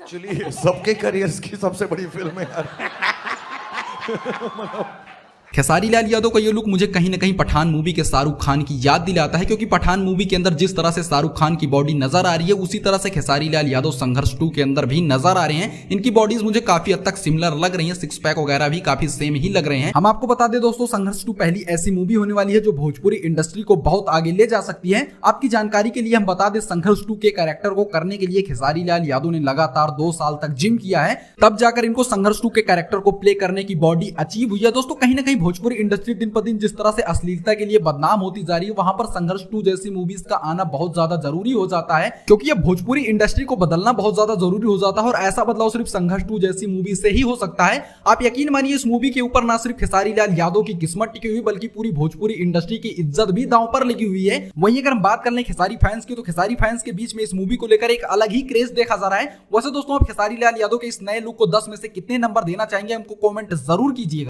Actually सबके careers की सबसे बड़ी फिल्म है यार। खेसारी लाल यादव का ये लुक मुझे कहीं ना कहीं पठान मूवी के शाहरुख खान की याद दिलाता है, क्योंकि पठान मूवी के अंदर जिस तरह से शाहरुख खान की बॉडी नजर आ रही है उसी तरह से खेसारी लाल यादव संघर्ष 2 के अंदर भी नजर आ रहे हैं। इनकी बॉडीज मुझे काफी हद तक सिमिलर लग रही है, सिक्स पैक वगैरह भी काफी सेम ही लग रहे हैं। हम आपको बता दें दोस्तों, संघर्ष 2 पहली ऐसी मूवी होने वाली है जो भोजपुरी इंडस्ट्री को बहुत आगे ले जा सकती है। आपकी जानकारी के लिए हम बता दें, संघर्ष 2 के कैरेक्टर को करने के लिए खेसारी लाल यादव ने लगातार 2 साल तक जिम किया है, तब जाकर इनको संघर्ष 2 के कैरेक्टर को प्ले करने की बॉडी अचीव हुई है। दोस्तों कहीं ना कहीं भोजपुरी इंडस्ट्री दिन पर दिन जिस तरह से अश्लीलता के लिए बदनाम होती जा रही है, वहां पर संघर्ष 2 जैसी मूवीज का आना बहुत ज्यादा जरूरी हो जाता है, क्योंकि अब भोजपुरी इंडस्ट्री को बदलना बहुत ज्यादा जरूरी हो जाता है और ऐसा बदलाव सिर्फ संघर्ष 2 जैसी मूवी से ही हो सकता है। आप यकीन मानिए, इस मूवी के ऊपर ना सिर्फ खेसारी लाल यादव की किस्मत टिकी हुई बल्कि पूरी भोजपुरी इंडस्ट्री की इज्जत भी दांव पर लगी हुई है। वहीं अगर हम बात कर लें खेसारी फैंस की, तो खेसारी फैंस के बीच में इस मूवी को लेकर एक अलग ही क्रेज देखा जा रहा है। वैसे दोस्तों, आप खेसारी लाल यादव के इस नए लुक को 10 में से कितने नंबर देना चाहेंगे, हमको कमेंट जरूर कीजिएगा।